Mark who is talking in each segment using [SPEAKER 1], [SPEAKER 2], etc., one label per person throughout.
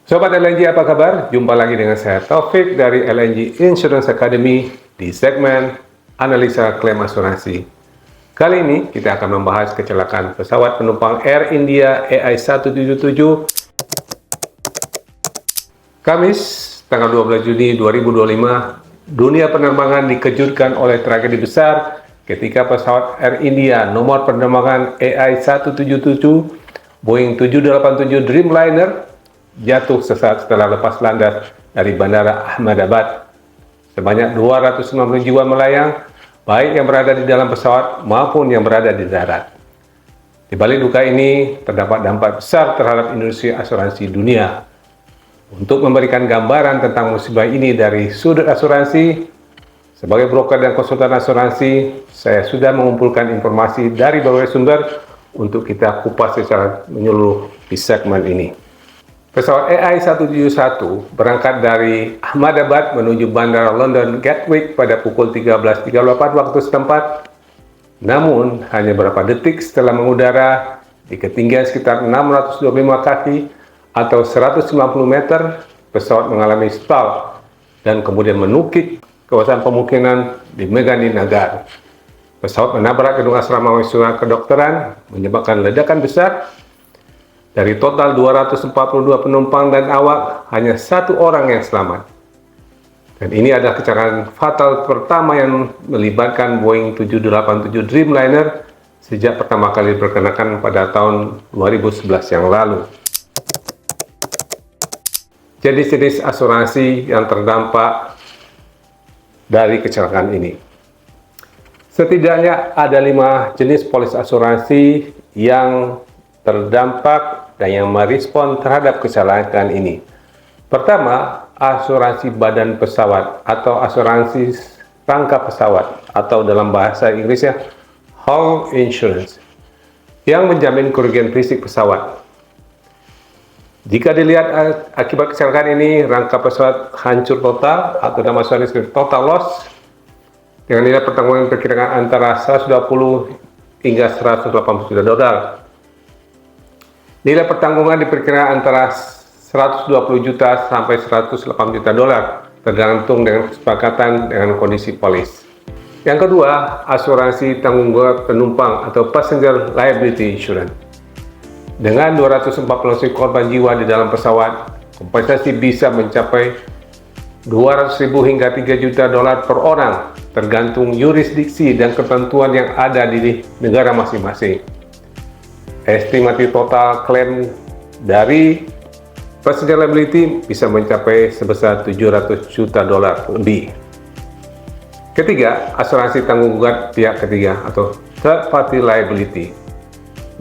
[SPEAKER 1] Sobat LNG, apa kabar? Jumpa lagi dengan saya Taufik dari LNG Insurance Academy di segmen Analisa Klaim Asuransi. Kali ini kita akan membahas kecelakaan pesawat penumpang Air India AI177 Kamis tanggal 12 Juni 2025. Dunia penerbangan dikejutkan oleh tragedi besar ketika pesawat Air India nomor penerbangan AI177 Boeing 787 Dreamliner jatuh sesaat setelah lepas landas dari Bandara Ahmedabad. Sebanyak 290 jiwa melayang, baik yang berada di dalam pesawat maupun yang berada di darat. Di balik duka ini, terdapat dampak besar terhadap industri asuransi dunia. Untuk memberikan gambaran tentang musibah ini dari sudut asuransi, sebagai broker dan konsultan asuransi, saya sudah mengumpulkan informasi dari berbagai sumber untuk kita kupas secara menyeluruh di segmen ini. Pesawat AI171 berangkat dari Ahmedabad menuju Bandara London Gatwick pada pukul 13.34 waktu setempat. Namun, hanya beberapa detik setelah mengudara di ketinggian sekitar 625 kaki atau 190 meter, pesawat mengalami stall dan kemudian menukik kawasan pemukiman di Megani Nagar. Pesawat menabrak gedung asrama Wisma Kedokteran, menyebabkan ledakan besar. Dari total 242 penumpang dan awak, hanya satu orang yang selamat. Dan ini adalah kecelakaan fatal pertama yang melibatkan Boeing 787 Dreamliner sejak pertama kali diperkenalkan pada tahun 2011 yang lalu. Jenis-jenis asuransi yang terdampak dari kecelakaan ini. Setidaknya ada 5 jenis polis asuransi yang terdampak dan yang merespon terhadap kecelakaan ini. Pertama, asuransi badan pesawat atau asuransi rangka pesawat atau dalam bahasa Inggrisnya hull insurance yang menjamin kerugian fisik pesawat. Jika dilihat akibat kecelakaan ini, rangka pesawat hancur total atau dalam bahasa Inggris total loss dengan nilai pertanggungan perkiraan antara 120 hingga 180 juta dolar. Nilai pertanggungan diperkirakan antara 120 juta sampai 180 juta dolar, tergantung dengan kesepakatan dengan kondisi polis. Yang kedua, asuransi tanggung jawab penumpang atau passenger liability insurance. Dengan 240 korban jiwa di dalam pesawat, kompensasi bisa mencapai 200.000 hingga 3 juta dolar per orang, tergantung yurisdiksi dan ketentuan yang ada di negara masing-masing. Estimasi total klaim dari passenger liability bisa mencapai sebesar 700 juta dolar lebih. Ketiga, asuransi tanggung jawab pihak ketiga atau third party liability.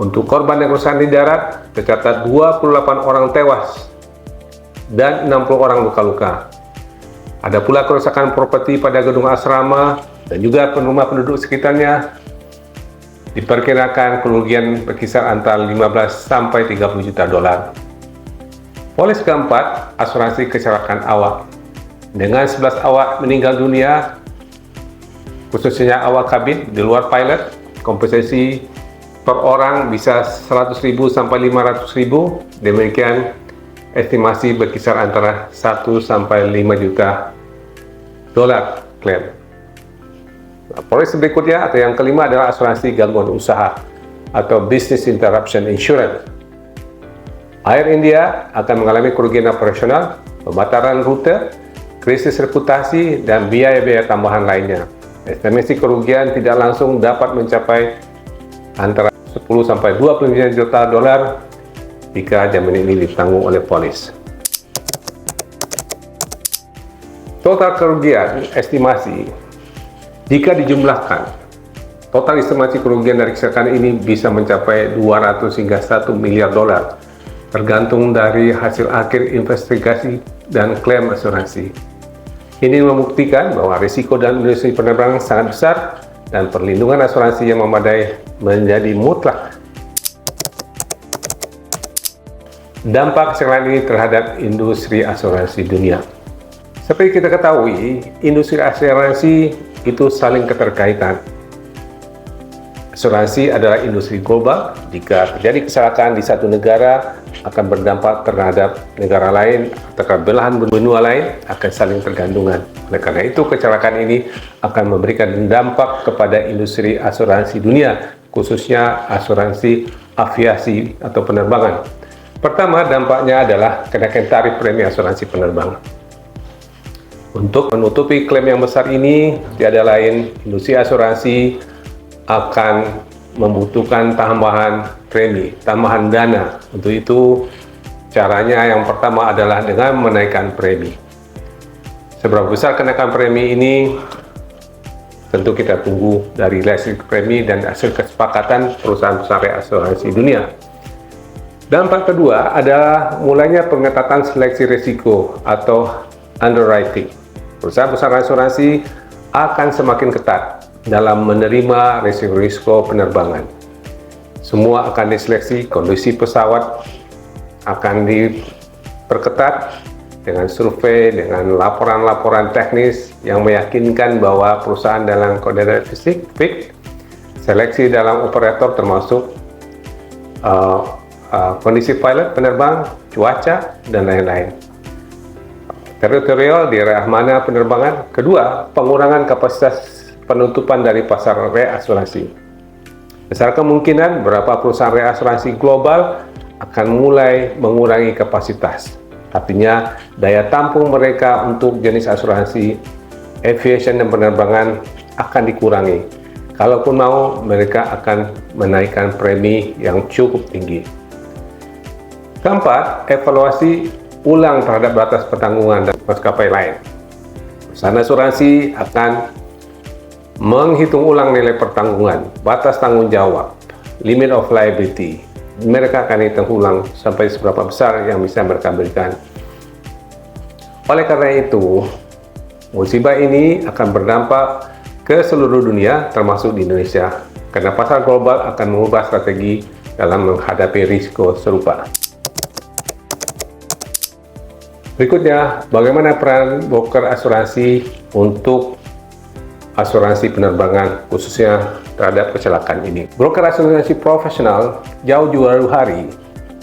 [SPEAKER 1] Untuk korban yang kerusakan di darat, tercatat 28 orang tewas dan 60 orang luka-luka. Ada pula kerusakan properti pada gedung asrama dan juga rumah penduduk sekitarnya. Diperkirakan kerugian berkisar antara 15 sampai 30 juta dolar. Polis keempat, asuransi kecelakaan awak. Dengan 11 awak meninggal dunia, khususnya awak kabin di luar pilot, kompensasi per orang bisa 100.000 sampai 500.000. Demikian estimasi berkisar antara 1 sampai 5 juta dolar klaim. Polis berikutnya atau yang kelima adalah asuransi gangguan usaha atau business interruption insurance. Air India akan mengalami kerugian operasional, pembatalan rute, krisis reputasi, dan biaya-biaya tambahan lainnya. Estimasi kerugian tidak langsung dapat mencapai antara 10 sampai 29 juta dolar jika jaminan ini ditanggung oleh polis. Total kerugian estimasi jika dijumlahkan, total estimasi kerugian dari kecelakaan ini bisa mencapai 200 hingga 1 miliar dolar, tergantung dari hasil akhir investigasi dan klaim asuransi. Ini membuktikan bahwa risiko dalam industri penerbangan sangat besar dan perlindungan asuransi yang memadai menjadi mutlak. Dampak kecelakaan ini terhadap industri asuransi dunia. Seperti kita ketahui, industri asuransi itu saling keterkaitan. Asuransi adalah industri global. Jika terjadi kecelakaan di satu negara, akan berdampak terhadap negara lain, terhadap belahan benua lain, akan saling tergantungan. Oleh karena itu, kecelakaan ini akan memberikan dampak kepada industri asuransi dunia, khususnya asuransi aviasi atau penerbangan. Pertama, dampaknya adalah kenaikan tarif premi asuransi penerbangan. Untuk menutupi klaim yang besar ini, tiada lain, industri asuransi akan membutuhkan tambahan premi, tambahan dana. Untuk itu, caranya yang pertama adalah dengan menaikkan premi. Seberapa besar kenaikan premi ini, tentu kita tunggu dari legislasi premi dan hasil kesepakatan perusahaan-perusahaan asuransi dunia. Dampak kedua adalah mulainya pengetatan seleksi risiko atau underwriting. Perusahaan-perusahaan asuransi akan semakin ketat dalam menerima risiko-risiko penerbangan. Semua akan diseleksi, kondisi pesawat akan diperketat dengan survei, dengan laporan-laporan teknis yang meyakinkan bahwa perusahaan dalam kondisi fisik, seleksi dalam operator termasuk kondisi pilot, penerbang, cuaca, dan lain-lain. Teritorial di daerah mana penerbangan. Kedua, pengurangan kapasitas penutupan dari pasar reasuransi. Besar kemungkinan beberapa perusahaan reasuransi global akan mulai mengurangi kapasitas. Artinya, daya tampung mereka untuk jenis asuransi aviation dan penerbangan akan dikurangi. Kalaupun mau, mereka akan menaikkan premi yang cukup tinggi. Keempat, evaluasi ulang terhadap batas pertanggungan dan maskapai lain. Perusahaan asuransi akan menghitung ulang nilai pertanggungan, batas tanggung jawab, limit of liability. Mereka akan hitung ulang sampai seberapa besar yang bisa mereka berikan. Oleh karena itu, musibah ini akan berdampak ke seluruh dunia, termasuk di Indonesia, karena pasar global akan mengubah strategi dalam menghadapi risiko serupa. Berikutnya, bagaimana peran broker asuransi untuk asuransi penerbangan, khususnya terhadap kecelakaan ini. Broker asuransi profesional jauh-jauh hari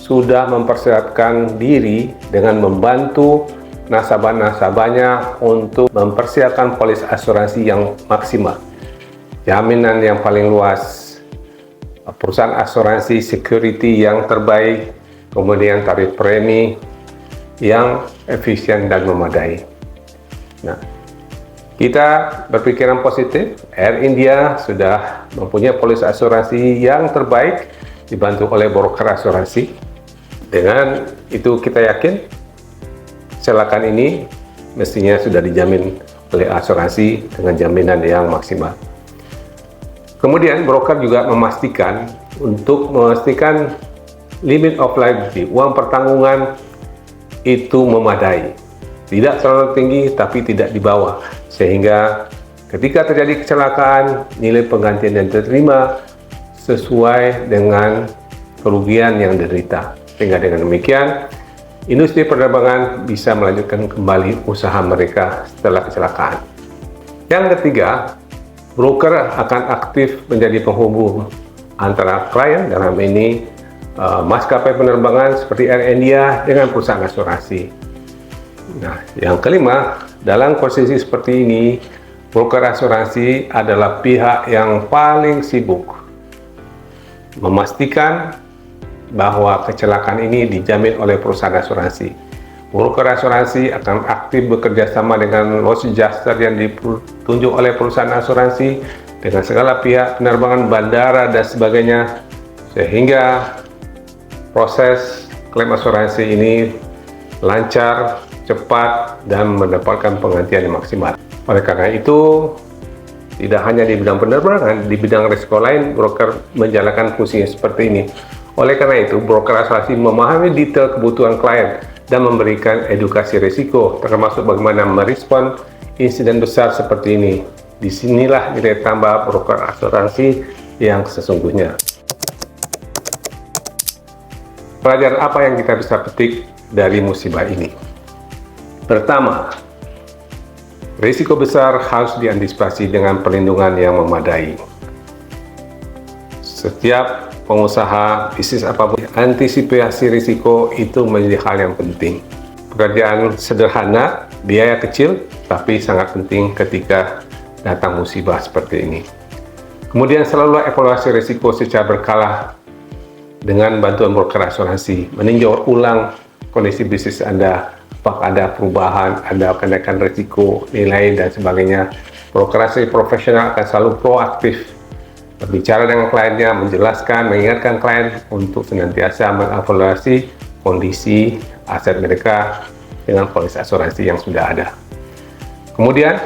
[SPEAKER 1] sudah mempersiapkan diri dengan membantu nasabah-nasabahnya untuk mempersiapkan polis asuransi yang maksimal, jaminan yang paling luas, perusahaan asuransi security yang terbaik, kemudian tarif premi yang efisien dan memadai. Nah, kita berpikiran positif. Air India sudah mempunyai polis asuransi yang terbaik dibantu oleh broker asuransi. Dengan itu kita yakin kecelakaan ini mestinya sudah dijamin oleh asuransi dengan jaminan yang maksimal. Kemudian broker juga memastikan limit of liability, uang pertanggungan itu memadai. Tidak terlalu tinggi tapi tidak di bawah, sehingga ketika terjadi kecelakaan, nilai penggantian yang diterima sesuai dengan kerugian yang diderita. Sehingga dengan demikian, industri penerbangan bisa melanjutkan kembali usaha mereka setelah kecelakaan. Yang ketiga, broker akan aktif menjadi penghubung antara klien, dalam ini maskapai penerbangan seperti Air India dengan perusahaan asuransi. Nah, yang kelima, dalam posisi seperti ini, broker asuransi adalah pihak yang paling sibuk memastikan bahwa kecelakaan ini dijamin oleh perusahaan asuransi. Broker asuransi akan aktif bekerja sama dengan loss adjuster yang ditunjuk oleh perusahaan asuransi, dengan segala pihak penerbangan, bandara, dan sebagainya, sehingga proses klaim asuransi ini lancar, cepat, dan mendapatkan penggantian yang maksimal. Oleh karena itu, tidak hanya di bidang penerbangan, di bidang risiko lain, broker menjalankan fungsinya seperti ini. Oleh karena itu, broker asuransi memahami detail kebutuhan klien dan memberikan edukasi risiko, termasuk bagaimana merespon insiden besar seperti ini. Disinilah nilai tambah broker asuransi yang sesungguhnya. Pelajaran apa yang kita bisa petik dari musibah ini? Pertama, risiko besar harus diantisipasi dengan perlindungan yang memadai. Setiap pengusaha bisnis apapun, antisipasi risiko itu menjadi hal yang penting. Pekerjaan sederhana, biaya kecil, tapi sangat penting ketika datang musibah seperti ini. Kemudian selalu evaluasi risiko secara berkala dengan bantuan broker asuransi, meninjau ulang kondisi bisnis Anda, apakah ada perubahan, ada kenaikan risiko, nilai, dan sebagainya. Broker asuransi profesional akan selalu proaktif berbicara dengan kliennya, menjelaskan, mengingatkan klien untuk senantiasa mengevaluasi kondisi aset mereka dengan polis asuransi yang sudah ada. Kemudian,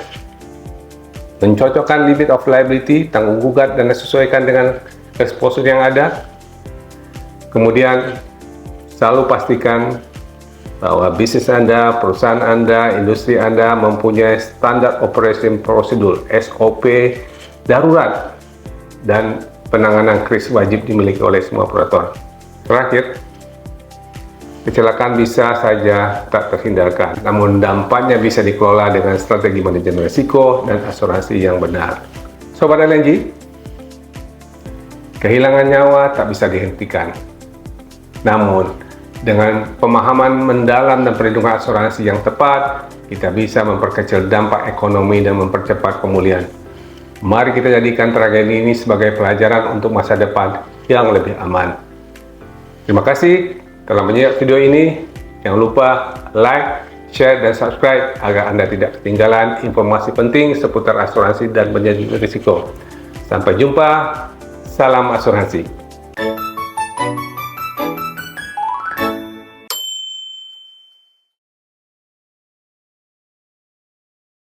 [SPEAKER 1] mencocokkan limit of liability, tanggung gugat, dan disesuaikan dengan exposure yang ada. Kemudian, selalu pastikan bahwa bisnis Anda, perusahaan Anda, industri Anda mempunyai standar operation procedure (SOP) darurat dan penanganan krisis wajib dimiliki oleh semua operator. Terakhir, kecelakaan bisa saja tak terhindarkan, namun dampaknya bisa dikelola dengan strategi manajemen risiko dan asuransi yang benar. Sobat LNG, kehilangan nyawa tak bisa dihentikan. Namun, dengan pemahaman mendalam dan perlindungan asuransi yang tepat, kita bisa memperkecil dampak ekonomi dan mempercepat pemulihan. Mari kita jadikan tragedi ini sebagai pelajaran untuk masa depan yang lebih aman. Terima kasih telah menyimak video ini. Jangan lupa like, share, dan subscribe agar Anda tidak ketinggalan informasi penting seputar asuransi dan manajemen risiko. Sampai jumpa, salam asuransi.